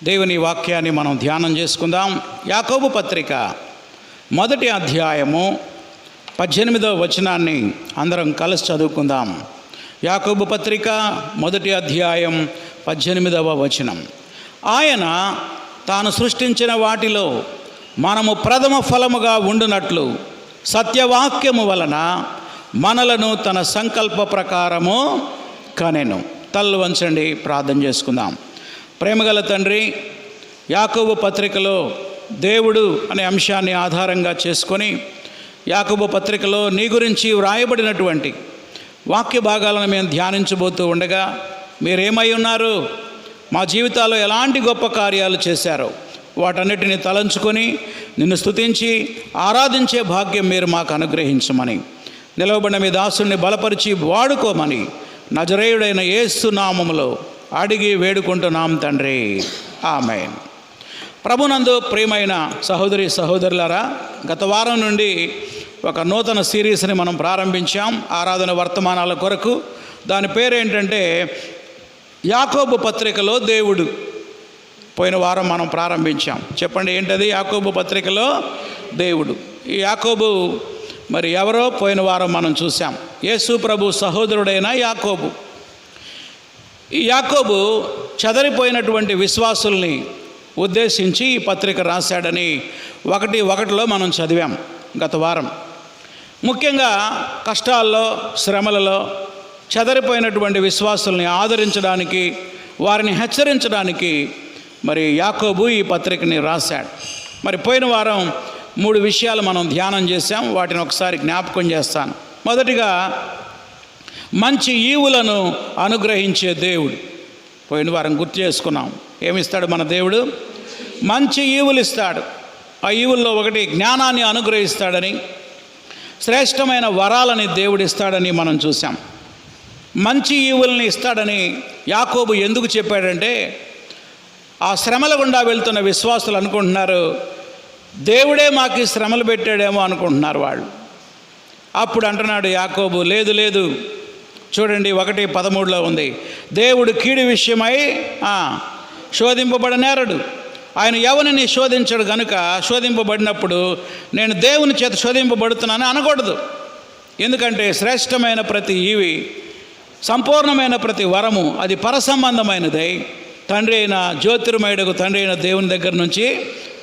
దేవుని వాక్యాన్ని మనం ధ్యానం చేసుకుందాం. యాకోబు పత్రిక 1వ అధ్యాయము 18వ వచనాన్ని అందరం కలిసి చదువుకుందాం. యాకోబు పత్రిక 1వ అధ్యాయం 18వ వచనం. ఆయన తాను సృష్టించిన వాటిలో మనము ప్రథమ ఫలముగా ఉండునట్లు సత్యవాక్యము వలన మనలను తన సంకల్ప ప్రకారము కనెను. తల్లు వంచండి, ప్రార్థన చేసుకుందాం. ప్రేమగల తండ్రి, యాకోబు పత్రికలో దేవుడు అనే అంశాన్ని ఆధారంగా చేసుకొని యాకోబు పత్రికలో నీ గురించి వ్రాయబడినటువంటి వాక్య భాగాలను మేము ధ్యానించబోతూ ఉండగా మీరేమై ఉన్నారు, మా జీవితాల్లో ఎలాంటి గొప్ప కార్యాలు చేశారో వాటన్నిటిని తలంచుకొని నిన్ను స్తుతించి ఆరాధించే భాగ్యం మీరు మాకు అనుగ్రహించమని, నిలవబడిన మీ దాసుని బలపరిచి వాడుకోమని నజరేయుడైన యేసు నామములో అడిగి వేడుకుంటున్నాం తండ్రి, ఆమేన్. ప్రభునందు ప్రియమైన సహోదరి సహోదరులారా, గత వారం నుండి ఒక నూతన సిరీస్ని మనం ప్రారంభించాం ఆరాధన వర్తమానాల కొరకు. దాని పేరేంటంటే యాకోబు పత్రికలో దేవుడు. పోయిన వారం మనం ప్రారంభించాం. చెప్పండి ఏంటది? యాకోబు పత్రికలో దేవుడు. ఈ యాకోబు మరి ఎవరో పోయిన వారం మనం చూసాం. యేసు ప్రభు సహోదరుడైన యాకోబు. ఈ యాకోబు చెదరిపోయినటువంటి విశ్వాసుల్ని ఉద్దేశించి ఈ పత్రిక రాశాడని 1:1 మనం చదివాం గత వారం. ముఖ్యంగా కష్టాల్లో, శ్రమలలో చెదరిపోయినటువంటి విశ్వాసుల్ని ఆదరించడానికి, వారిని హెచ్చరించడానికి మరి యాకోబు ఈ పత్రికని రాశాడు. మరి పోయిన వారం 3 విషయాలు మనం ధ్యానం చేశాం. వాటిని ఒకసారి జ్ఞాపకం చేస్తాను. మొదటిగా, మంచి ఈవులను అనుగ్రహించే దేవుడు. పోయిన వారం గుర్తు చేసుకున్నాం. ఏమిస్తాడు మన దేవుడు? మంచి ఈవులు ఇస్తాడు. ఆ ఈవుల్లో ఒకటి జ్ఞానాన్ని అనుగ్రహిస్తాడని, శ్రేష్టమైన వరాలని దేవుడు ఇస్తాడని మనం చూసాం. మంచి ఈవుల్ని ఇస్తాడని యాకోబు ఎందుకు చెప్పాడంటే, ఆ శ్రమల గుండా వెళ్తున్న విశ్వాసులు అనుకుంటున్నారు దేవుడే మాకు శ్రమలు పెట్టాడేమో అనుకుంటున్నారు వాళ్ళు. అప్పుడు అంటున్నాడు యాకోబు, లేదు లేదు, చూడండి 1:13 ఉంది, దేవుడు కీడు విషయమై శోధింపబడనేరడు. ఆయన ఎవరిని శోధించడు గనుక శోధింపబడినప్పుడు నేను దేవుని చేత శోధింపబడుతున్నానని అనకూడదు. ఎందుకంటే శ్రేష్టమైన ప్రతి ఈవి, సంపూర్ణమైన ప్రతి వరము అది పరసంబంధమైనదై తండ్రి అయిన జ్యోతిర్మయుడకు తండ్రి అయిన దేవుని దగ్గర నుంచి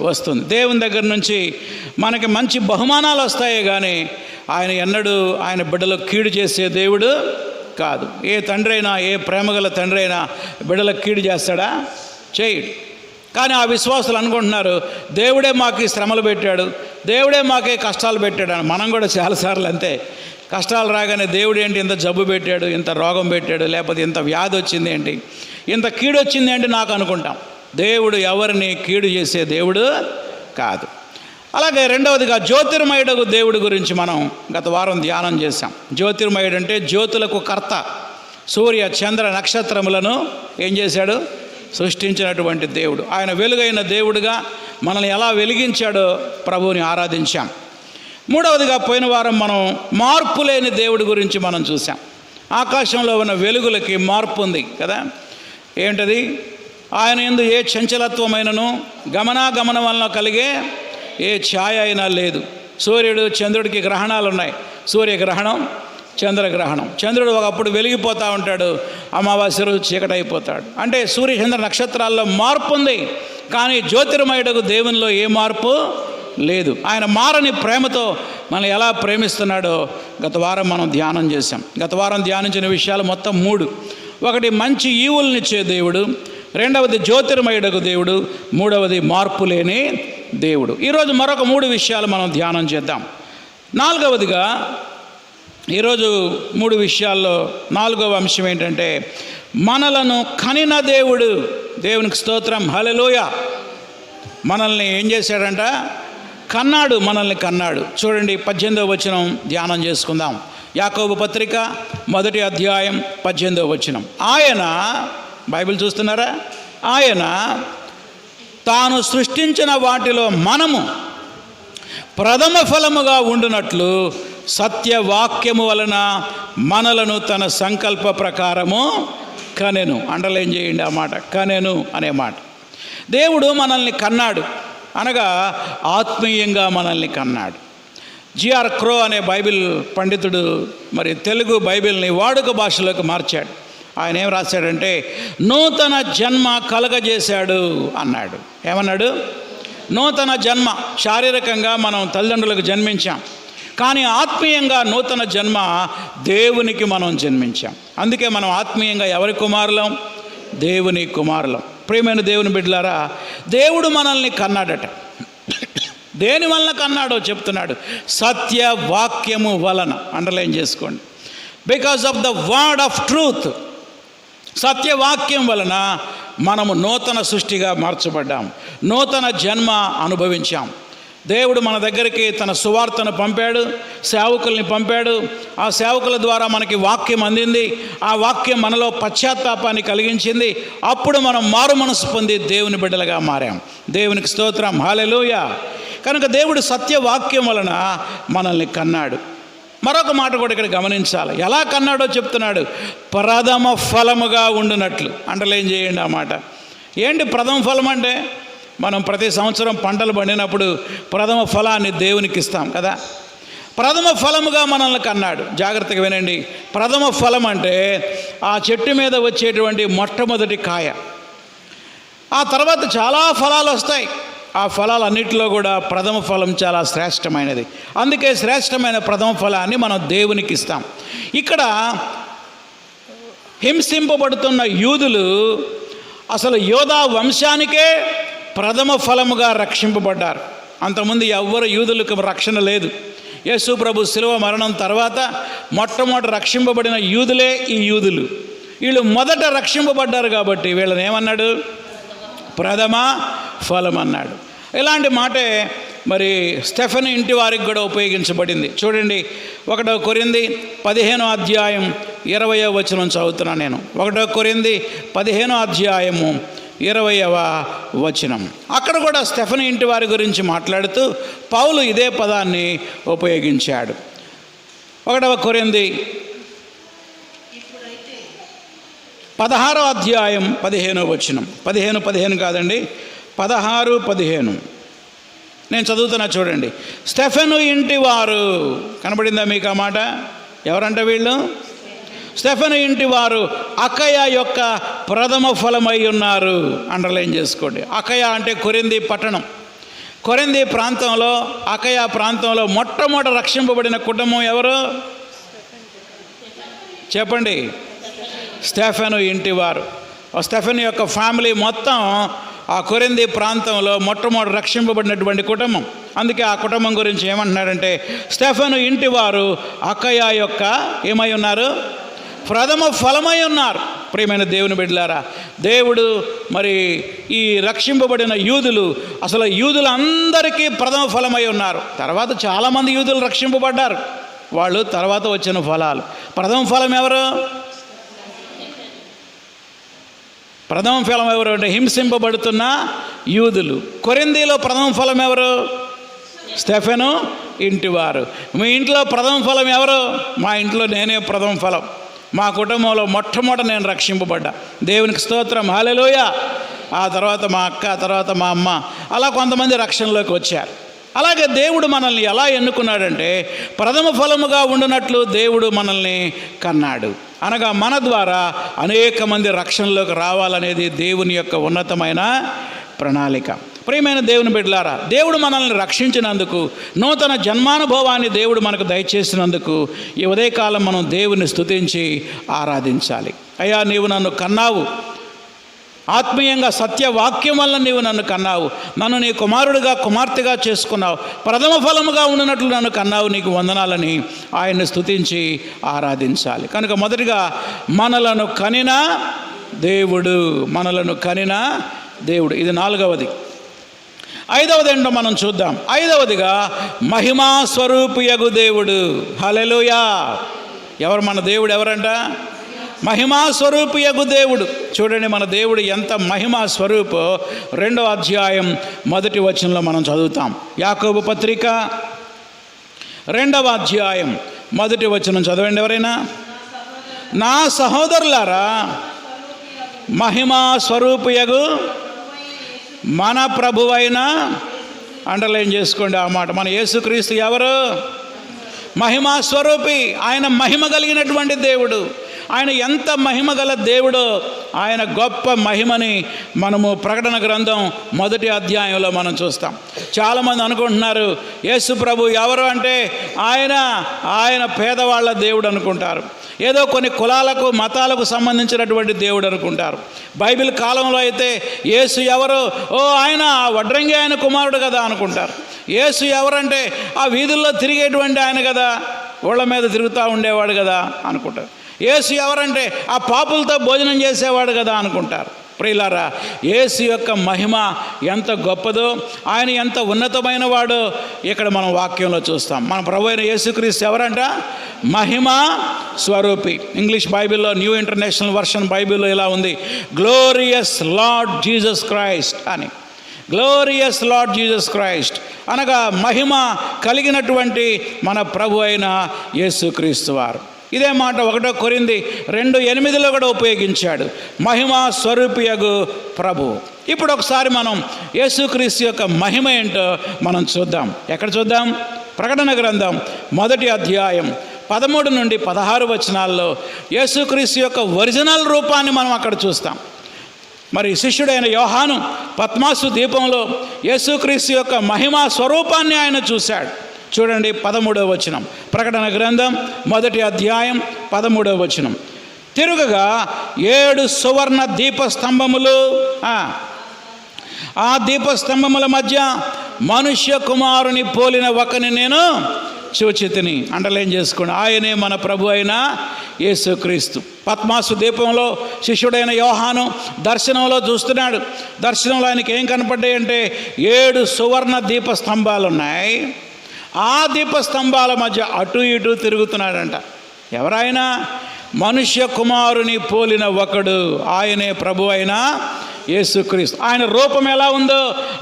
వస్తుంది. దేవుని దగ్గర నుంచి మనకి మంచి బహుమానాలు వస్తాయే కానీ ఆయన ఎన్నడూ ఆయన బిడ్డలకు కీడు చేసే దేవుడు కాదు. ఏ తండ్రి అయినా, ఏ ప్రేమగల తండ్రి అయినా బిడ్డలకు కీడు చేస్తాడా? చేయడు. కానీ ఆ విశ్వాసులు అనుకుంటున్నారు దేవుడే మాకు శ్రమలు పెట్టాడు, దేవుడే మాకే కష్టాలు పెట్టాడు అని. మనం కూడా చాలాసార్లు అంతే. కష్టాలు రాగానే దేవుడు ఏంటి ఇంత జబ్బు పెట్టాడు, ఇంత రోగం పెట్టాడు, లేకపోతే ఇంత వ్యాధి వచ్చింది ఏంటి, ఇంత కీడు వచ్చింది ఏంటి నాకు అనుకుంటాం. దేవుడు ఎవరిని కీడు చేసే దేవుడు కాదు. అలాగే రెండవదిగా, జ్యోతిర్మయుడకు దేవుడి గురించి మనం గత వారం ధ్యానం చేశాం. జ్యోతిర్మయుడు అంటే జ్యోతులకు కర్త. సూర్య చంద్ర నక్షత్రములను ఏం చేశాడు? సృష్టించినటువంటి దేవుడు. ఆయన వెలుగైన దేవుడుగా మనల్ని ఎలా వెలిగించాడో ప్రభువుని ఆరాధించాం. మూడవదిగా పోయిన వారం మనం మార్పు లేని దేవుడి గురించి మనం చూసాం. ఆకాశంలో ఉన్న వెలుగులకి మార్పు ఉంది కదా. ఏంటది? ఆయన యందు ఏ చంచలత్వమైనను గమనాగమనం వలన కలిగే ఏ ఛాయ అయినా లేదు. సూర్యుడు చంద్రుడికి గ్రహణాలు ఉన్నాయి. సూర్యగ్రహణం, చంద్రగ్రహణం. చంద్రుడు ఒకప్పుడు వెలిగిపోతూ ఉంటాడు, అమావాస్య రోజు చీకటైపోతాడు. అంటే సూర్యచంద్ర నక్షత్రాల్లో మార్పు ఉంది, కానీ జ్యోతిర్మయుడకు దేవునిలో ఏ మార్పు లేదు. ఆయన మారని ప్రేమతో మనం ఎలా ప్రేమిస్తున్నాడో గత వారం మనం ధ్యానం చేశాం. గత వారం ధ్యానించిన విషయాలు మొత్తం 3. ఒకటి, మంచి ఈవులనిచ్చే దేవుడు. రెండవది, జ్యోతిర్మయుడకు దేవుడు. మూడవది, మార్పు లేని దేవుడు. ఈరోజు మరొక 3 విషయాలు మనం ధ్యానం చేద్దాం. నాలుగవదిగా, ఈరోజు 3 విషయాల్లో 4వ అంశం ఏంటంటే, మనలను కనిన దేవుడు. దేవునికి స్తోత్రం, హల్లెలూయా. మనల్ని ఏం చేశాడంట? కన్నాడు, మనల్ని కన్నాడు. చూడండి 18వ వచనం ధ్యానం చేసుకుందాం. యాకోబు పత్రిక 1వ అధ్యాయం 18వ వచనం. ఆయన, బైబిల్ చూస్తున్నారా? ఆయన తాను సృష్టించిన వాటిలో మనము ప్రథమ ఫలముగా ఉండునట్లు సత్యవాక్యము వలన మనలను తన సంకల్ప ప్రకారము కనెను. అండర్లైన్ చేయండి ఆ మాట, కనెను అనే మాట. దేవుడు మనల్ని కన్నాడు అనగా ఆత్మీయంగా మనల్ని కన్నాడు. జిఆర్ క్రో అనే బైబిల్ పండితుడు మరి తెలుగు బైబిల్ని వాడుక భాషలోకి మార్చాడు. ఆయన ఏం రాశాడంటే నూతన జన్మ కలగజేశాడు అన్నాడు. ఏమన్నాడు? నూతన జన్మ. శారీరకంగా మనం తల్లిదండ్రులకు జన్మించాం, కానీ ఆత్మీయంగా నూతన జన్మ దేవునికి మనం జన్మించాం. అందుకే మనం ఆత్మీయంగా ఎవరి కుమారులం? దేవుని కుమారులం. ప్రియమైన దేవుని బిడ్డలారా, దేవుడు మనల్ని కన్నాడట. దేని వలన కన్నాడో చెప్తున్నాడు. సత్య వాక్యము వలన. అండర్లైన్ చేసుకోండి. Because of the word of truth. సత్యవాక్యం వలన మనము నూతన సృష్టిగా మార్చబడ్డాం, నూతన జన్మ అనుభవించాం. దేవుడు మన దగ్గరికి తన సువార్తను పంపాడు, సేవకుల్ని పంపాడు. ఆ సేవకుల ద్వారా మనకి వాక్యం అందింది. ఆ వాక్యం మనలో పశ్చాత్తాపాన్ని కలిగించింది. అప్పుడు మనం మారు మనసు పొంది దేవుని బిడ్డలుగా మారాం. దేవునికి స్తోత్రం, హల్లెలూయా. కనుక దేవుడు సత్యవాక్యం వలన మనల్ని కన్నాడు. మరొక మాట కూడా ఇక్కడ గమనించాలి. ఎలా కన్నాడో చెప్తున్నాడు. ప్రథమ ఫలముగా ఉండునట్లు. అండర్లైన్ చేయండి ఆ మాట. ఏంటి ప్రథమ ఫలం అంటే? మనం ప్రతి సంవత్సరం పంటలు పండినప్పుడు ప్రథమ ఫలాన్ని దేవునికి ఇస్తాం కదా. ప్రథమ ఫలముగా మనల్ని కన్నాడు. జాగ్రత్తగా వినండి. ప్రథమ ఫలం అంటే ఆ చెట్టు మీద వచ్చేటువంటి మొట్టమొదటి కాయ. ఆ తర్వాత చాలా ఫలాలు వస్తాయి. ఆ ఫలాలన్నిటిలో కూడా ప్రథమ ఫలం చాలా శ్రేష్టమైనది. అందుకే శ్రేష్టమైన ప్రథమ ఫలాన్ని మనం దేవునికి ఇస్తాం. ఇక్కడ హింసింపబడుతున్న యూదులు అసలు యోధా వంశానికే ప్రథమ ఫలముగా రక్షింపబడ్డారు. అంతకుముందు ఎవ్వరు యూదులకు రక్షణ లేదు. యేసు ప్రభు శిలువ మరణం తర్వాత మొట్టమొదటి రక్షింపబడిన యూదులే ఈ యూదులు. వీళ్ళు మొదట రక్షింపబడ్డారు కాబట్టి వీళ్ళని ఏమన్నాడు? ప్రథమ ఫలం అన్నాడు. ఇలాంటి మాటే మరి స్టెఫెను ఇంటి వారికి కూడా ఉపయోగించబడింది. చూడండి, 1 కొరింథీ 15వ అధ్యాయం 20వ వచనం చదువుతున్నాను నేను. 1 కొరింథీ 15వ అధ్యాయము 20వ వచనం. అక్కడ కూడా స్టెఫెను ఇంటి వారి గురించి మాట్లాడుతూ పౌలు ఇదే పదాన్ని ఉపయోగించాడు. 1 కొరింథీ 16వ అధ్యాయం 15వ వచనం. 15 కాదండి, 16:15 నేను చదువుతున్నా చూడండి. స్టెఫెను ఇంటి వారు. కనబడిందా మీకు ఆ మాట? ఎవరంట వీళ్ళు? స్టెఫెను ఇంటి వారు అకయ యొక్క ప్రథమ ఫలమై ఉన్నారు. అండర్లైన్ చేసుకోండి. అకయ అంటే కొరింథీ పట్టణం. కొరింథీ ప్రాంతంలో, అకయ ప్రాంతంలో మొట్టమొదట రక్షింపబడిన కుటుంబం ఎవరు? చెప్పండి. స్టెఫెను ఇంటి వారు. స్టెఫెను యొక్క ఫ్యామిలీ మొత్తం ఆ కొరింథీ ప్రాంతంలో మొట్టమొదటి రక్షింపబడినటువంటి కుటుంబం. అందుకే ఆ కుటుంబం గురించి ఏమంటున్నాడంటే స్టెఫెను ఇంటి వారు అకయ యొక్క ఏమై ఉన్నారు? ప్రథమ ఫలమై ఉన్నారు. ప్రియమైన దేవుని బిడ్డలారా, దేవుడు మరి ఈ రక్షింపబడిన యూదులు, అసలు యూదులందరికీ ప్రథమ ఫలమై ఉన్నారు. తర్వాత చాలామంది యూదులు రక్షింపబడ్డారు. వాళ్ళు తర్వాత వచ్చిన ఫలాలు. ప్రథమ ఫలం ఎవరు? ప్రథమ ఫలం ఎవరు అంటే హింసింపబడుతున్న యూదులు. కొరింథీలో ప్రథమ ఫలం ఎవరు? స్టెఫెను ఇంటివారు. మీ ఇంట్లో ప్రథమ ఫలం ఎవరు? మా ఇంట్లో నేనే ప్రథమ ఫలం. మా కుటుంబంలో మొట్టమొదట నేను రక్షింపబడ్డా. దేవునికి స్తోత్రం, హల్లెలూయా. ఆ తర్వాత మా అక్క, తర్వాత మా అమ్మ, అలా కొంతమంది రక్షణలోకి వచ్చారు. అలాగే దేవుడు మనల్ని ఎలా ఎన్నుకున్నాడంటే ప్రథమ ఫలముగా ఉండునట్లు దేవుడు మనల్ని కన్నాడు. అనగా మన ద్వారా అనేక మంది రక్షణలోకి రావాలనేది దేవుని యొక్క ఉన్నతమైన ప్రణాళిక. ప్రియమైన దేవుని బిడ్డలారా, దేవుడు మనల్ని రక్షించినందుకు, నూతన జన్మానుభవాన్ని దేవుడు మనకు దయచేసినందుకు ఈ ఉదయకాలం మనం దేవుని స్తుతించి ఆరాధించాలి. అయ్యా, నీవు నన్ను కన్నావు. ఆత్మీయంగా సత్యవాక్యం వల్ల నీవు నన్ను కన్నావు. నన్ను నీ కుమారుడిగా, కుమార్తెగా చేసుకున్నావు. ప్రథమ ఫలముగా ఉండినట్లు నన్ను కన్నావు. నీకు వందనాలని ఆయన్ని స్తుతించి ఆరాధించాలి. కనుక మొదటిగా మనలను కనిన దేవుడు, మనలను కనిన దేవుడు. ఇది 4వది. 5వది ఏంటో మనం చూద్దాం. 5వదిగా మహిమా స్వరూపియగు దేవుడు. హల్లెలూయా. ఎవరు మన దేవుడు? ఎవరంట? మహిమా స్వరూపియగు దేవుడు. చూడండి, మన దేవుడు ఎంత మహిమా స్వరూపో 2వ అధ్యాయం 1వ వచనంలో మనం చదువుతాం. యాకోబు పత్రిక 2వ అధ్యాయం 1వ వచనం చదవండి ఎవరైనా. నా సహోదరులారా, మహిమా స్వరూపియగు మన ప్రభువైన, అండర్లైన్ చేసుకోండి ఆ మాట, మన యేసుక్రీస్తు ఎవరు? మహిమా స్వరూపి. ఆయన మహిమ కలిగినటువంటి దేవుడు. ఆయన ఎంత మహిమ గల దేవుడో ఆయన గొప్ప మహిమని మనము ప్రకటన గ్రంథం 1వ అధ్యాయంలో మనం చూస్తాం. చాలామంది అనుకుంటున్నారు యేసు ప్రభు ఎవరు అంటే ఆయన పేదవాళ్ళ దేవుడు అనుకుంటారు. ఏదో కొన్ని కులాలకు మతాలకు సంబంధించినటువంటి దేవుడు అనుకుంటారు. బైబిల్ కాలంలో అయితే యేసు ఎవరు? ఆయన వడ్రంగి ఆయన కుమారుడు కదా అనుకుంటారు. యేసు ఎవరంటే ఆ వీధుల్లో తిరిగేటువంటి ఆయన కదా, ఊళ్ళ మీద తిరుగుతూ ఉండేవాడు కదా అనుకుంటారు. యేసు ఎవరంటే ఆ పాపులతో భోజనం చేసేవాడు కదా అనుకుంటారు. ప్రియులారా, యేసు యొక్క మహిమ ఎంత గొప్పదో, ఆయన ఎంత ఉన్నతమైన వాడో ఇక్కడ మనం వాక్యంలో చూస్తాం. మన ప్రభు అయిన యేసుక్రీస్తు ఎవరంట? మహిమా స్వరూపి. ఇంగ్లీష్ బైబిల్లో న్యూ ఇంటర్నేషనల్ వర్షన్ బైబిల్లో ఇలా ఉంది, గ్లోరియస్ లార్డ్ జీసస్ క్రైస్ట్ అని. గ్లోరియస్ లార్డ్ జీసస్ క్రైస్ట్ అనగా మహిమ కలిగినటువంటి మన ప్రభు అయిన యేసుక్రీస్తు వారు. ఇదే మాట 1 కొరింథీ 2:8 కూడా ఉపయోగించాడు, మహిమా స్వరూపియగు ప్రభు. ఇప్పుడు ఒకసారి మనం యేసుక్రీస్తు యొక్క మహిమ ఏంటో మనం చూద్దాం. ఎక్కడ చూద్దాం? ప్రకటన గ్రంథం 1వ అధ్యాయం 13 నుండి 16 వచనాల్లో యేసుక్రీస్తు యొక్క ఒరిజినల్ రూపాన్ని మనం అక్కడ చూస్తాం. మరి శిష్యుడైన యోహాను పద్మాసు దీపంలో యేసుక్రీస్తు యొక్క మహిమా స్వరూపాన్ని ఆయన చూశాడు. చూడండి 13వ వచనం, ప్రకటన గ్రంథం 1వ అధ్యాయం 13వ వచనం. తిరుగగా 7 సువర్ణ దీపస్తంభములు, ఆ దీపస్తంభముల మధ్య మనుష్య కుమారుని పోలిన ఒకని నేను చూచితిని. అండర్లైన్ చేసుకోండి, ఆయనే మన ప్రభు అయిన యేసుక్రీస్తు. పద్మాసు దీపంలో శిష్యుడైన యోహాను దర్శనంలో చూస్తున్నాడు. దర్శనంలో ఆయనకి ఏం కనపడ్డాయి అంటే 7 సువర్ణ దీపస్తంభాలు ఉన్నాయి. ఆ దీపస్తంభాల మధ్య అటు ఇటు తిరుగుతున్నాడంట. ఎవరైనా? మనుష్య కుమారుని పోలిన ఒకడు, ఆయనే ప్రభు అయిన యేసుక్రీస్తు. ఆయన రూపం ఎలా ఉందో,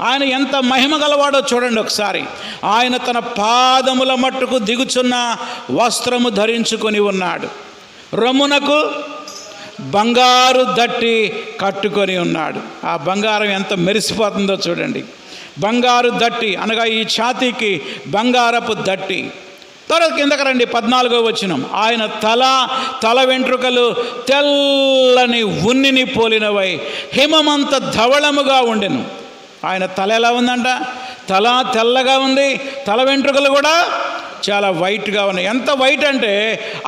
ఆయన ఎంత మహిమ గలవాడో చూడండి ఒకసారి. ఆయన తన పాదముల మట్టుకు దిగుచున్న వస్త్రము ధరించుకొని ఉన్నాడు, రొమ్మునకు బంగారు దట్టి కట్టుకొని ఉన్నాడు. ఆ బంగారం ఎంత మెరిసిపోతుందో చూడండి. బంగారు దట్టి అనగా ఈ ఛాతీకి బంగారపు దట్టి. తర్వాత కిందకి రండి 14వ వచనం. ఆయన తల వెంట్రుకలు తెల్లని ఉన్నిని పోలినవై హిమమంత ధవళముగా ఉండెను. ఆయన తల ఎలా ఉందంట? తల తెల్లగా ఉంది, తల వెంట్రుకలు కూడా చాలా వైట్గా ఉన్నాయి. ఎంత వైట్ అంటే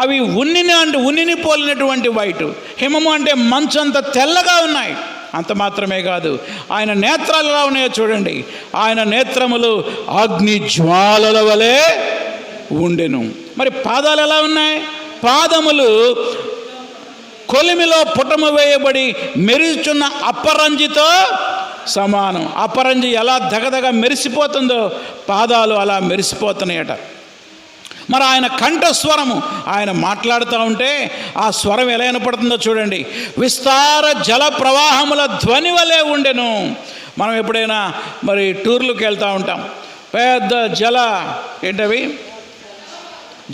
అవి ఉన్నిని పోలినటువంటి వైట్. హిమము అంటే మంచు అంత తెల్లగా ఉన్నాయి. అంత మాత్రమే కాదు, ఆయన నేత్రాలు ఎలా ఉన్నాయో చూడండి. ఆయన నేత్రములు అగ్ని జ్వాలల వలె ఉండెను. మరి పాదాలు ఎలా ఉన్నాయి? పాదములు కొలిమిలో పుటము వేయబడి మెరుచున్న అపరంజితో సమానం. అపరంజి ఎలా దగదగ మెరిసిపోతుందో పాదాలు అలా మెరిసిపోతున్నాయట. మరి ఆయన కంఠస్వరము, ఆయన మాట్లాడుతూ ఉంటే ఆ స్వరం ఎలా వినపడుతుందో చూడండి. విస్తార జల ప్రవాహముల ధ్వని వలె ఉండెను. మనం ఎప్పుడైనా మరి టూర్లకు వెళ్తూ ఉంటాం, పెద్ద ఏంటవి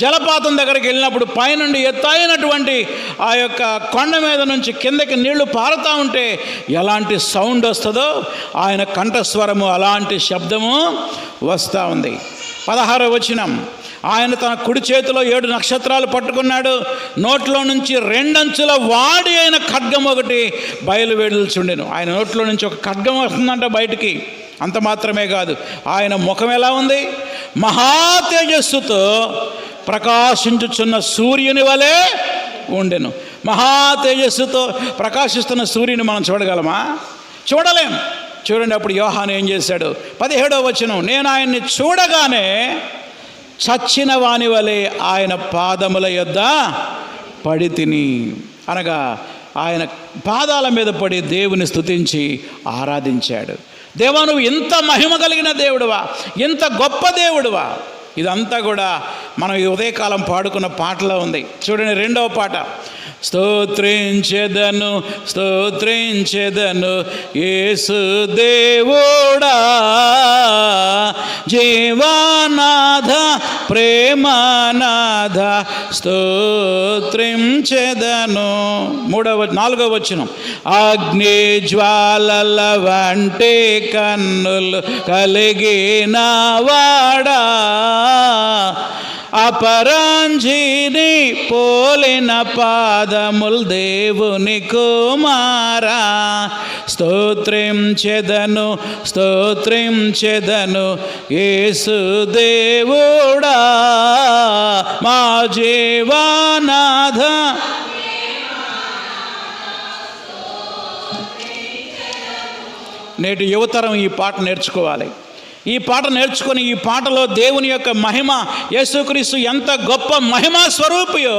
జలపాతం దగ్గరికి వెళ్ళినప్పుడు పైనుండి ఎత్తైనటువంటి ఆ యొక్క కొండ మీద నుంచి కిందకి నీళ్లు పారుతూ ఉంటే ఎలాంటి సౌండ్ వస్తుందో ఆయన కంఠస్వరము అలాంటి శబ్దము వస్తూ ఉంది. 16వ వచనం. ఆయన తన కుడి చేతిలో 7 నక్షత్రాలు పట్టుకున్నాడు. నోట్లో నుంచి 2 అంచుల వాడి అయిన ఖడ్గం ఒకటి బయలువెడుచుండెను. ఆయన నోట్లో నుంచి ఒక ఖడ్గం వస్తుందంట బయటికి. అంత మాత్రమే కాదు, ఆయన ముఖం ఎలా ఉంది? మహా తేజస్సుతో ప్రకాశించుచున్న సూర్యుని వలె ఉండెను. మహా తేజస్సుతో ప్రకాశిస్తున్న సూర్యుని మనం చూడగలమా? చూడలేం. చూడండి అప్పుడు యోహాను ఏం చేశాడు? 17వ వచనం. నేను ఆయన్ని చూడగానే చచ్చిన వాని వలె ఆయన పాదముల యొద్ద పడి తిని, అనగా ఆయన పాదాల మీద పడి దేవుని స్తుతించి ఆరాధించాడు. దేవా, నువ్వు ఇంత మహిమ కలిగిన దేవుడువా, ఇంత గొప్ప దేవుడువా. ఇదంతా కూడా మనం ఈ ఉదయకాలం పాడుకున్న పాటలో ఉంది. చూడండి 2వ పాట. స్తోత్రించెదను స్తోత్రించెదను యేసు దేవుడా, జీవానాథ ప్రేమనాథ స్తోత్రించెదను. 4వ వచనం, అగ్ని జ్వాలల వంటి కన్నులు కలిగిన వాడా, అపరాంజిని పోలిన పాదముల్ దేవుని కుమారా, స్తోత్రించెదను స్తోత్రించెదను యేసు దేవుడా మా జీవనాథ. నేటి యువతరం ఈ పాట నేర్చుకోవాలి. ఈ పాట నేర్చుకొని ఈ పాటలో దేవుని యొక్క మహిమ, యేసుక్రీస్తు ఎంత గొప్ప మహిమా స్వరూపియో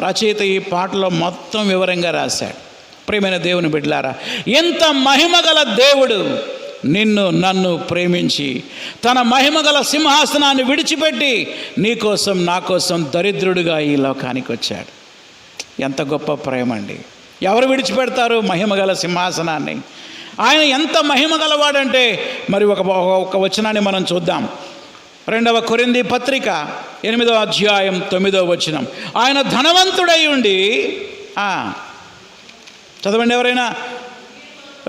రచయిత ఈ పాటలో మొత్తం వివరంగా రాశాడు. ప్రియమైన దేవుని బిడ్డలారా, ఎంత మహిమగల దేవుడు నిన్ను నన్ను ప్రేమించి తన మహిమగల సింహాసనాన్ని విడిచిపెట్టి నీకోసం నా కోసం దరిద్రుడిగా ఈ లోకానికి వచ్చాడు. ఎంత గొప్ప ప్రేమ అండి! ఎవరు విడిచిపెడతారు మహిమగల సింహాసనాన్ని? ఆయన ఎంత మహిమ గలవాడంటే మరి ఒక వచనాన్ని మనం చూద్దాం. 2వ కొరింథీ పత్రిక 8వ అధ్యాయం 9వ వచనం. ఆయన ధనవంతుడై ఉండి, చదవండి ఎవరైనా,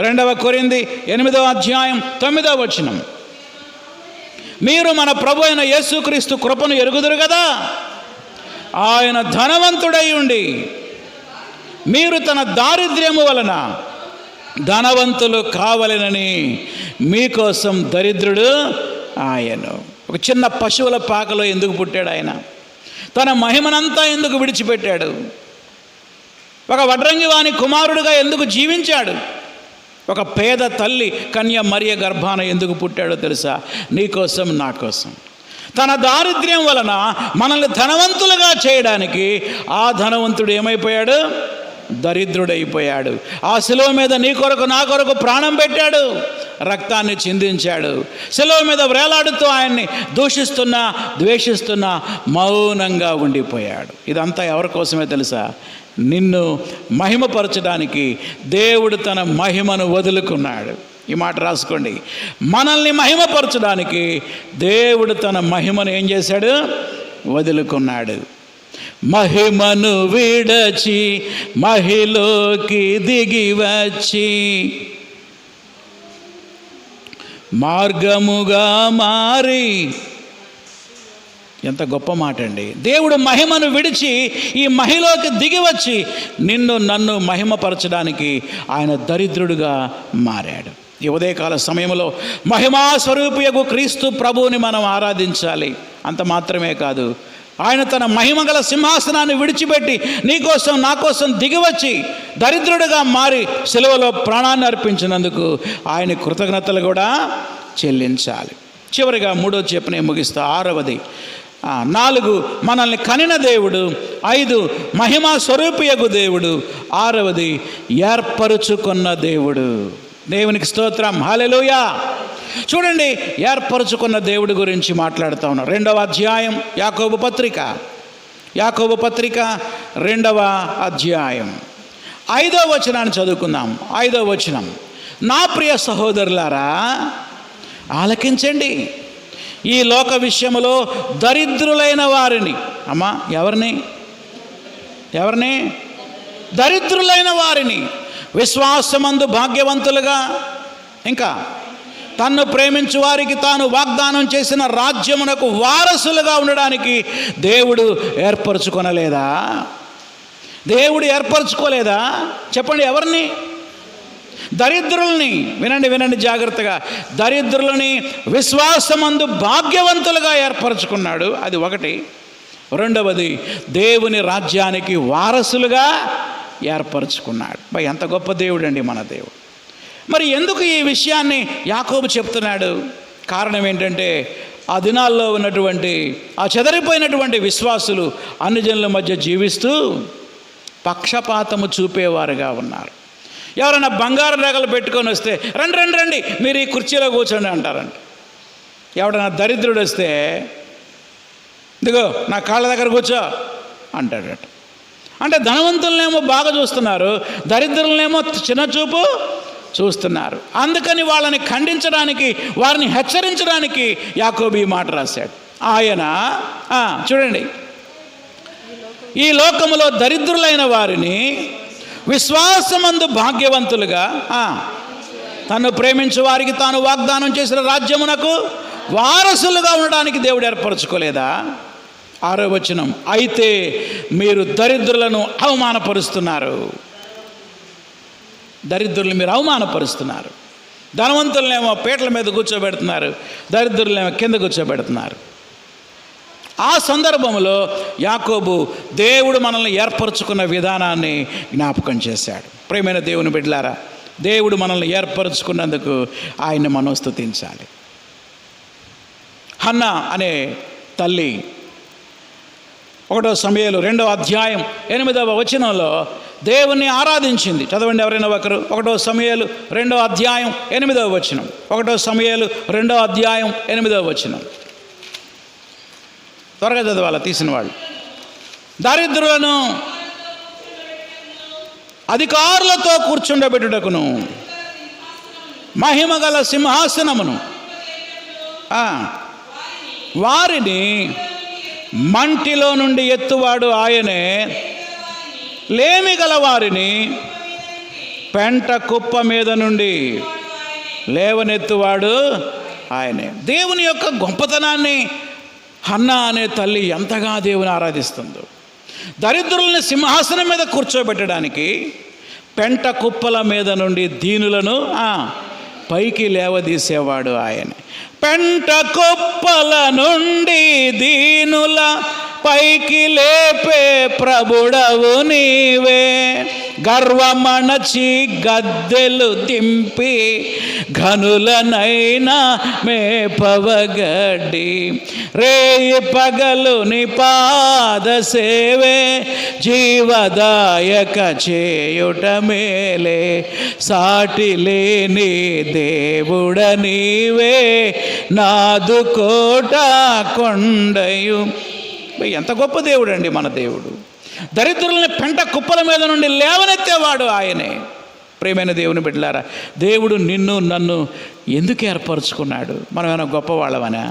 2వ కొరింథీ 8వ అధ్యాయం 9వ వచనం. మీరు మన ప్రభు అయిన యేసుక్రీస్తు కృపను ఎరుగుదురు కదా, ఆయన ధనవంతుడై ఉండి మీరు తన దారిద్ర్యము వలన ధనవంతులు కావాలనని మీకోసం దరిద్రుడు ఆయను. ఒక చిన్న పశువుల పాకలో ఎందుకు పుట్టాడు ఆయన? తన మహిమనంతా ఎందుకు విడిచిపెట్టాడు? ఒక వడ్రంగి వాని కుమారుడుగా ఎందుకు జీవించాడు? ఒక పేద తల్లి కన్య మరియ గర్భాన ఎందుకు పుట్టాడో తెలుసా? నీకోసం నా కోసం. తన దారిద్ర్యం వలన మనల్ని ధనవంతులుగా చేయడానికి ఆ ధనవంతుడు ఏమైపోయాడు? దరిద్రుడైపోయాడు. ఆ శిలువ మీద నీ కొరకు నా కొరకు ప్రాణం పెట్టాడు, రక్తాన్ని చిందించాడు. శిలువ మీద వేలాడుతూ ఆయన్ని దూషిస్తున్నా ద్వేషిస్తున్నా మౌనంగా ఉండిపోయాడు. ఇదంతా ఎవరి కోసమే తెలుసా? నిన్ను మహిమపరచడానికి దేవుడు తన మహిమను వదులుకున్నాడు. ఈ మాట రాసుకోండి. మనల్ని మహిమపరచడానికి దేవుడు తన మహిమను ఏం చేశాడు? వదులుకున్నాడు. మహిమను విడచి మహిలోకి దిగి వచ్చి మార్గముగా మారి. ఎంత గొప్ప మాట అండి! దేవుడు మహిమను విడిచి ఈ మహిలోకి దిగి వచ్చి నిన్ను నన్ను మహిమపరచడానికి ఆయన దరిద్రుడుగా మారాడు. ఈ ఉదయకాల సమయంలో మహిమా స్వరూపియగు క్రీస్తు ప్రభువుని మనం ఆరాధించాలి. అంత మాత్రమే కాదు, ఆయన తన మహిమగల సింహాసనాన్ని విడిచిపెట్టి నీకోసం నా కోసం దిగివచ్చి దరిద్రుడిగా మారి సిలువలో ప్రాణాన్ని అర్పించినందుకు ఆయన కృతజ్ఞతలు కూడా చెల్లించాలి. చివరిగా 3వ చెప్పనే ముగిస్తా. 6వది, 4 మనల్ని కనిన దేవుడు, 5 మహిమా స్వరూపియగు దేవుడు, 6వది ఏర్పరుచుకున్న దేవుడు. దేవునికి స్తోత్రం, హల్లెలూయా. చూడండి, ఏర్పరుచుకున్న దేవుడి గురించి మాట్లాడుతూ ఉన్నాం. 2వ అధ్యాయం యాకోబు పత్రిక 2వ అధ్యాయం 5వ వచనాన్ని చదువుకుందాం. 5వ వచనం, నా ప్రియ సహోదరులారా ఆలకించండి, ఈ లోక విషయములో దరిద్రులైన వారిని, అమ్మా ఎవరిని దరిద్రులైన వారిని విశ్వాసమందు భాగ్యవంతులుగా, ఇంకా తన్ను ప్రేమించు వారికి తాను వాగ్దానం చేసిన రాజ్యమునకు వారసులుగా ఉండడానికి దేవుడు ఏర్పరచుకొనలేదా? దేవుడు ఏర్పరచుకోలేదా? చెప్పండి, ఎవరిని? దరిద్రుల్ని. వినండి జాగ్రత్తగా. దరిద్రులని విశ్వాసమందు భాగ్యవంతులుగా ఏర్పరచుకున్నాడు. అది ఒకటి. 2వది, దేవుని రాజ్యానికి వారసులుగా ఏర్పరచుకున్నాడు. ఎంత గొప్ప దేవుడు అండి మన దేవుడు. మరి ఎందుకు ఈ విషయాన్ని యాకోబు చెప్తున్నాడు? కారణం ఏంటంటే, ఆ దినాల్లో ఉన్నటువంటి ఆ చెదరిపోయినటువంటి విశ్వాసులు అన్ని జనుల మధ్య జీవిస్తూ పక్షపాతము చూపేవారుగా ఉన్నారు. ఎవరైనా బంగారు నగలు పెట్టుకొని వస్తే రండి మీరు ఈ కుర్చీలో కూర్చోండి అంటారంట. ఎవడైనా దరిద్రుడు వస్తే ఇదిగో నా కాళ్ళ దగ్గర కూర్చో అంటాడట. అంటే ధనవంతులనేమో బాగా చూస్తున్నారు, దరిద్రులనేమో చిన్నచూపు చూస్తున్నారు. అందుకని వాళ్ళని ఖండించడానికి, వారిని హెచ్చరించడానికి యాకోబు ఈ మాట రాశాడు. ఆయన చూడండి, ఈ లోకములో దరిద్రులైన వారిని విశ్వాసమందు భాగ్యవంతులుగా తను ప్రేమించు వారికి తాను వాగ్దానం చేసిన రాజ్యమునకు వారసులుగా ఉండడానికి దేవుడు ఏర్పరచుకోలేదా? 6వ వచనం, అయితే మీరు దరిద్రులను అవమానపరుస్తున్నారు. దరిద్రులను మీరు అవమానపరుస్తున్నారు. ధనవంతులనేమో పీటల మీద కూర్చోబెడుతున్నారు, దరిద్రులనేమో కింద కూర్చోబెడుతున్నారు. ఆ సందర్భంలో యాకోబు దేవుడు మనల్ని ఏర్పరచుకున్న విధానాన్ని జ్ఞాపకం చేశాడు. ప్రియమైన దేవుని బిడ్డలారా, దేవుడు మనల్ని ఏర్పరచుకున్నందుకు ఆయన్ని మనం స్తుతించాలి. హన్నా అనే తల్లి 1 సమూయేలు 2వ అధ్యాయం 8వ వచనంలో దేవుణ్ణి ఆరాధించింది. చదవండి ఎవరైనా ఒకరు. 1 సమూయేలు 2వ అధ్యాయం 8వ వచనం. 1 సమూయేలు 2వ అధ్యాయం 8వ వచనం. త్వరగా చదవాలా తీసిన వాళ్ళు. దరిద్రులను అధికారులతో కూర్చుండబెట్టుటకును మహిమగల సింహాసనమును వారిని మంటిలో నుండి ఎత్తువాడు ఆయనే, లేమి గల వారిని పెంట కుప్ప మీద నుండి లేవనెత్తువాడు ఆయనే. దేవుని యొక్క గొప్పతనాన్ని హన్నా అనే తల్లి ఎంతగా దేవుని ఆరాధిస్తుందో. దరిద్రుల్ని సింహాసనం మీద కూర్చోబెట్టడానికి పెంట కుప్పల మీద నుండి దీనులను పైకి లేవదీసేవాడు ఆయనే. పెంట కుప్పల నుండి దీనుల పైకి లేపే ప్రభుడవు నీవే. గర్వమణచి గద్దెలు దింపి ఘనులనైనా మేపవగడ్డి. రేయి పగలు నీ పాద సేవే జీవదాయక చేయుట మేలే. సాటి లేని దేవుడ నీవే నాదు కోట కొండయు. ఎంత గొప్ప దేవుడు అండి మన దేవుడు. దరిద్రుల్ని పెంట కుప్పల మీద నుండి లేవనెత్తేవాడు ఆయనే. ప్రియమైన దేవుని బిడ్డలారా, దేవుడు నిన్ను నన్ను ఎందుకు ఏర్పరచుకున్నాడు? మనం ఏమైనా గొప్పవాళ్ళమనే,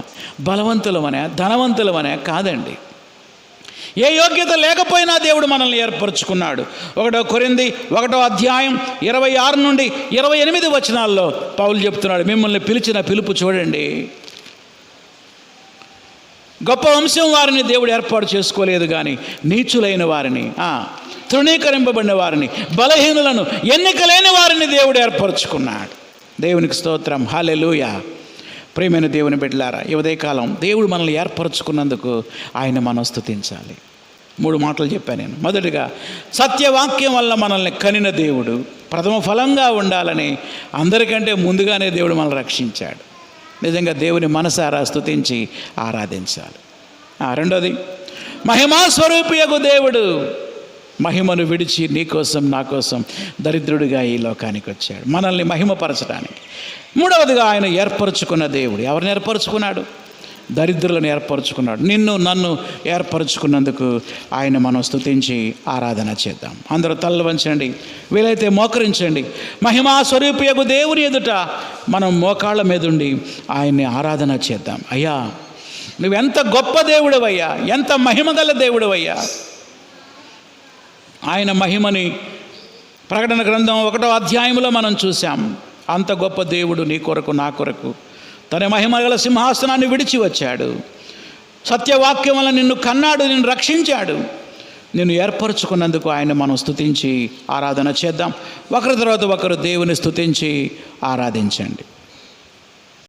బలవంతులమనే, ధనవంతులమనే కాదండి. ఏ యోగ్యత లేకపోయినా దేవుడు మనల్ని ఏర్పరచుకున్నాడు. 1 కొరింథీ 1వ అధ్యాయం 26 నుండి 28 వచనాల్లో పౌలు చెప్తున్నాడు, మిమ్మల్ని పిలిచిన పిలుపు చూడండి. గొప్ప వంశం వారిని దేవుడు ఏర్పాటు చేసుకోలేదు, కానీ నీచులైన వారిని, తృణీకరింపబడిన వారిని, బలహీనులను, ఎన్నిక లేని వారిని దేవుడు ఏర్పరచుకున్నాడు. దేవునికి స్తోత్రం, హల్లెలూయా. ప్రియమైన దేవుని బిడ్డలారా, ఈ ఉదయకాలం దేవుడు మనల్ని ఏర్పరచుకున్నందుకు ఆయన మనం స్తుతించాలి. 3 మాటలు చెప్పాను నేను. మొదటిగా, సత్యవాక్యం వల్ల మనల్ని కనిన దేవుడు ప్రథమ ఫలంగా ఉండాలని అందరికంటే ముందుగానే దేవుడు మనల్ని రక్షించాడు. నిజంగా దేవుని మనసారా స్తుతించి ఆరాధించాలి. రెండోది, మహిమా స్వరూపియగు దేవుడు మహిమను విడిచి నీ కోసం నా కోసం దరిద్రుడిగా ఈ లోకానికి వచ్చాడు, మనల్ని మహిమపరచడానికి. మూడవదిగా, ఆయన ఏర్పరచుకున్న దేవుడు. ఎవరిని ఏర్పరచుకున్నాడు? దరిద్రులను ఏర్పరచుకున్నాడు. నిన్ను నన్ను ఏర్పరచుకున్నందుకు ఆయన మనం స్తుతించి ఆరాధన చేద్దాం. అందరూ తలలు వంచండి, వీలైతే మోకరించండి. మహిమా స్వరూపియగు దేవుని ఎదుట మనం మోకాళ్ళ మీద ఉండి ఆయన్ని ఆరాధన చేద్దాం. అయ్యా, నువ్వెంత గొప్ప దేవుడవయ్యా, ఎంత మహిమగల దేవుడవయ్యా. ఆయన మహిమని ప్రకటన గ్రంథం 1వ అధ్యాయంలో మనం చూసాం. అంత గొప్ప దేవుడు నీ కొరకు నా కొరకు తన మహిమగల సింహాసనాన్ని విడిచి వచ్చాడు. సత్యవాక్యం వల్ల నిన్ను కన్నాడు, నిన్ను రక్షించాడు. నిన్ను ఏర్పరచుకున్నందుకు ఆయన మనం స్తుతించి ఆరాధన చేద్దాం. ఒకరి తర్వాత ఒకరు దేవుని స్తుతించి ఆరాధించండి.